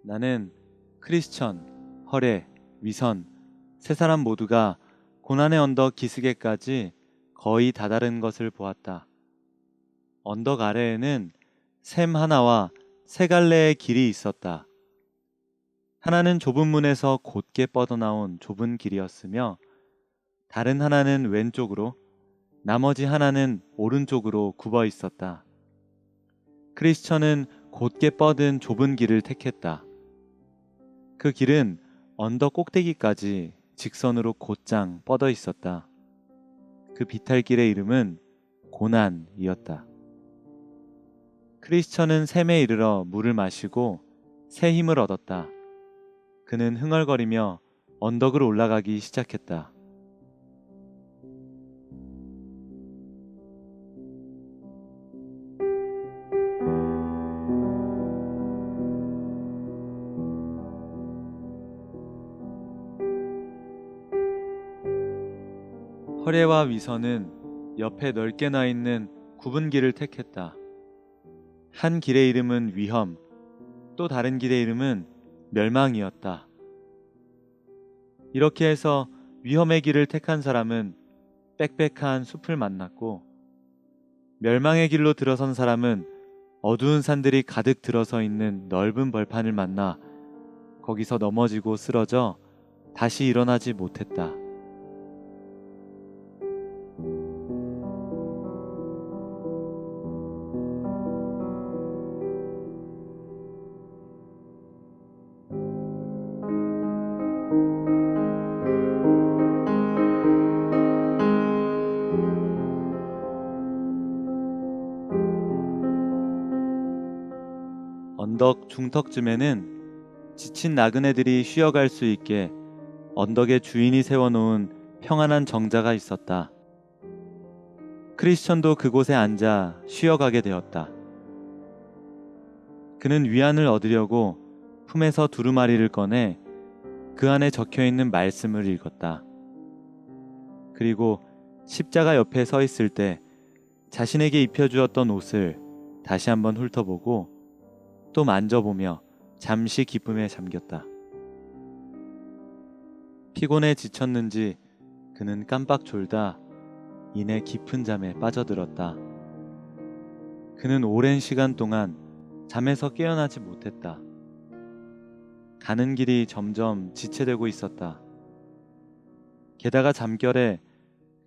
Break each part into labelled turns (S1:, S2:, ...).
S1: 나는 크리스천, 허례, 위선 세 사람 모두가 고난의 언덕 기슭에까지 거의 다다른 것을 보았다. 언덕 아래에는 샘 하나와 세 갈래의 길이 있었다. 하나는 좁은 문에서 곧게 뻗어나온 좁은 길이었으며 다른 하나는 왼쪽으로, 나머지 하나는 오른쪽으로 굽어 있었다. 크리스천은 곧게 뻗은 좁은 길을 택했다. 그 길은 언덕 꼭대기까지 직선으로 곧장 뻗어 있었다. 그 비탈길의 이름은 고난이었다. 크리스천은 샘에 이르러 물을 마시고 새 힘을 얻었다. 그는 흥얼거리며 언덕을 올라가기 시작했다. 허례와 위선은 옆에 넓게 나 있는 굽은 길을 택했다. 한 길의 이름은 위험, 또 다른 길의 이름은 멸망이었다. 이렇게 해서 위험의 길을 택한 사람은 빽빽한 숲을 만났고, 멸망의 길로 들어선 사람은 어두운 산들이 가득 들어서 있는 넓은 벌판을 만나 거기서 넘어지고 쓰러져 다시 일어나지 못했다. 언덕 중턱쯤에는 지친 나그네들이 쉬어갈 수 있게 언덕에 주인이 세워놓은 평안한 정자가 있었다. 크리스천도 그곳에 앉아 쉬어가게 되었다. 그는 위안을 얻으려고 품에서 두루마리를 꺼내 그 안에 적혀있는 말씀을 읽었다. 그리고 십자가 옆에 서 있을 때 자신에게 입혀주었던 옷을 다시 한번 훑어보고 또 만져보며 잠시 기쁨에 잠겼다. 피곤해 지쳤는지 그는 깜빡 졸다 이내 깊은 잠에 빠져들었다. 그는 오랜 시간 동안 잠에서 깨어나지 못했다. 가는 길이 점점 지체되고 있었다. 게다가 잠결에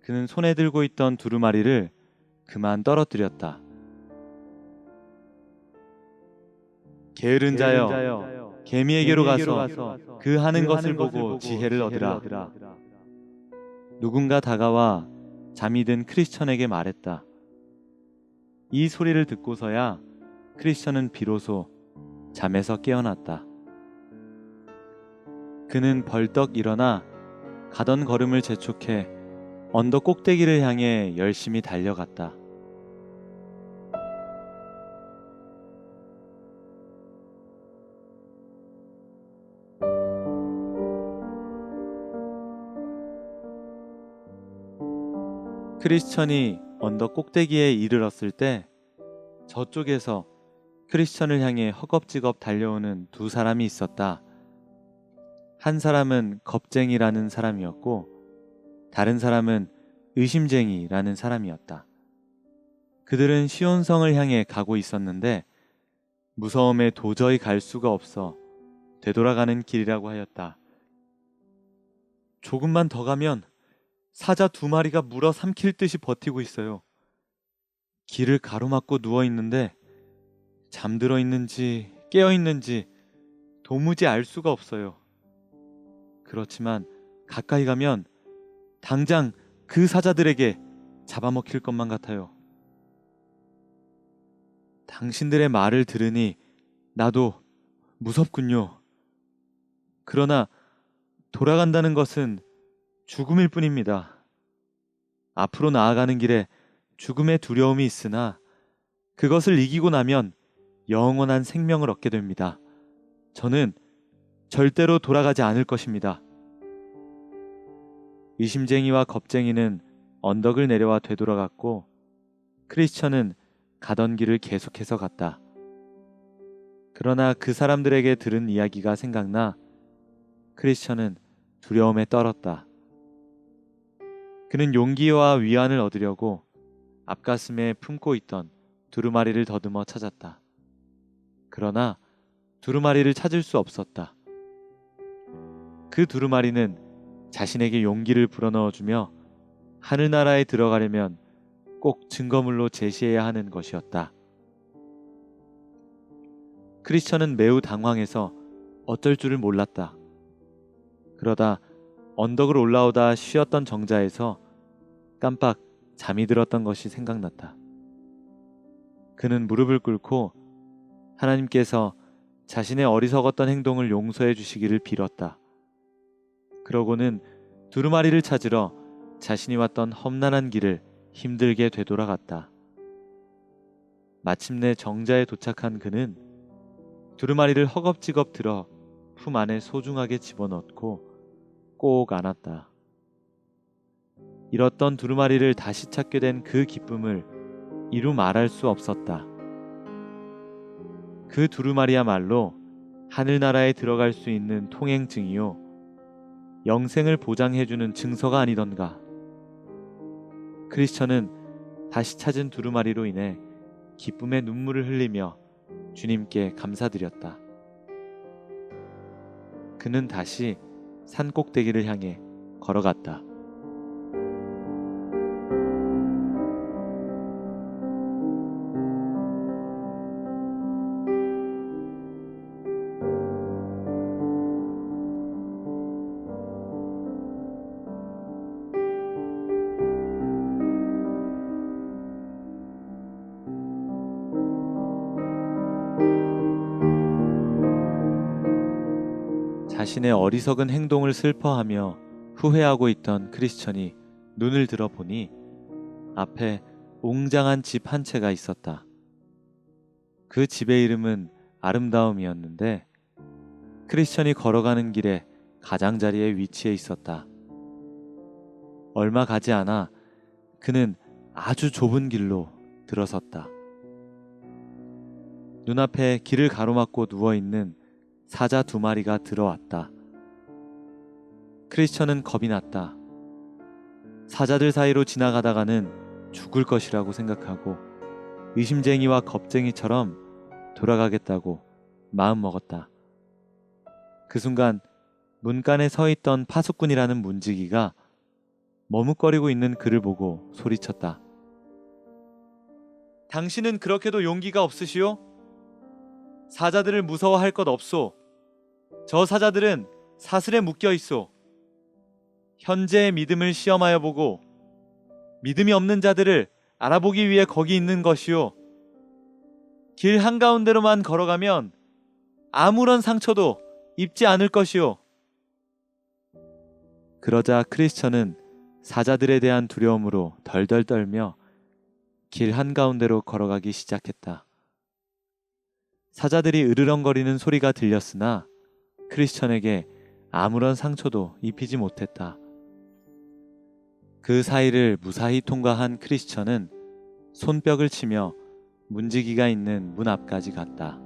S1: 그는 손에 들고 있던 두루마리를 그만 떨어뜨렸다. 게으른 자여, 개미에게로 가서 그 하는 것을 보고 지혜를 얻으라. 누군가 다가와 잠이 든 크리스천에게 말했다. 이 소리를 듣고서야 크리스천은 비로소 잠에서 깨어났다. 그는 벌떡 일어나 가던 걸음을 재촉해 언덕 꼭대기를 향해 열심히 달려갔다. 크리스천이 언덕 꼭대기에 이르렀을 때 저쪽에서 크리스천을 향해 허겁지겁 달려오는 두 사람이 있었다. 한 사람은 겁쟁이라는 사람이었고 다른 사람은 의심쟁이라는 사람이었다. 그들은 시온성을 향해 가고 있었는데 무서움에 도저히 갈 수가 없어 되돌아가는 길이라고 하였다. 조금만 더 가면 사자 두 마리가 물어 삼킬 듯이 버티고 있어요. 길을 가로막고 누워 있는데 잠들어 있는지 깨어 있는지 도무지 알 수가 없어요. 그렇지만 가까이 가면 당장 그 사자들에게 잡아먹힐 것만 같아요. 당신들의 말을 들으니 나도 무섭군요. 그러나 돌아간다는 것은 죽음일 뿐입니다. 앞으로 나아가는 길에 죽음의 두려움이 있으나 그것을 이기고 나면 영원한 생명을 얻게 됩니다. 저는 절대로 돌아가지 않을 것입니다. 의심쟁이와 겁쟁이는 언덕을 내려와 되돌아갔고 크리스천은 가던 길을 계속해서 갔다. 그러나 그 사람들에게 들은 이야기가 생각나 크리스천은 두려움에 떨었다. 그는 용기와 위안을 얻으려고 앞가슴에 품고 있던 두루마리를 더듬어 찾았다. 그러나 두루마리를 찾을 수 없었다. 그 두루마리는 자신에게 용기를 불어넣어주며 하늘나라에 들어가려면 꼭 증거물로 제시해야 하는 것이었다. 크리스천은 매우 당황해서 어쩔 줄을 몰랐다. 그러다 언덕을 올라오다 쉬었던 정자에서 깜빡 잠이 들었던 것이 생각났다. 그는 무릎을 꿇고 하나님께서 자신의 어리석었던 행동을 용서해 주시기를 빌었다. 그러고는 두루마리를 찾으러 자신이 왔던 험난한 길을 힘들게 되돌아갔다. 마침내 정자에 도착한 그는 두루마리를 허겁지겁 들어 품 안에 소중하게 집어넣고 꼭 안았다. 잃었던 두루마리를 다시 찾게 된 그 기쁨을 이루 말할 수 없었다. 그 두루마리야말로 하늘나라에 들어갈 수 있는 통행증이요 영생을 보장해주는 증서가 아니던가. 크리스천은 다시 찾은 두루마리로 인해 기쁨의 눈물을 흘리며 주님께 감사드렸다. 그는 다시 산 꼭대기를 향해 걸어갔다. 자신의 어리석은 행동을 슬퍼하며 후회하고 있던 크리스천이 눈을 들어보니 앞에 웅장한 집 한 채가 있었다. 그 집의 이름은 아름다움이었는데 크리스천이 걸어가는 길에 가장자리에 위치해 있었다. 얼마 가지 않아 그는 아주 좁은 길로 들어섰다. 눈앞에 길을 가로막고 누워있는 사자 2마리가 들어왔다. 크리스천은 겁이 났다. 사자들 사이로 지나가다가는 죽을 것이라고 생각하고 의심쟁이와 겁쟁이처럼 돌아가겠다고 마음먹었다. 그 순간 문간에 서 있던 파수꾼이라는 문지기가 머뭇거리고 있는 그를 보고 소리쳤다. 당신은 그렇게도 용기가 없으시오? 사자들을 무서워할 것 없소. 저 사자들은 사슬에 묶여 있소. 현재의 믿음을 시험하여 보고 믿음이 없는 자들을 알아보기 위해 거기 있는 것이오. 길 한가운데로만 걸어가면 아무런 상처도 입지 않을 것이오. 그러자 크리스천은 사자들에 대한 두려움으로 덜덜 떨며 길 한가운데로 걸어가기 시작했다. 사자들이 으르렁거리는 소리가 들렸으나 크리스천에게 아무런 상처도 입히지 못했다. 그 사이를 무사히 통과한 크리스천은 손뼉을 치며 문지기가 있는 문 앞까지 갔다.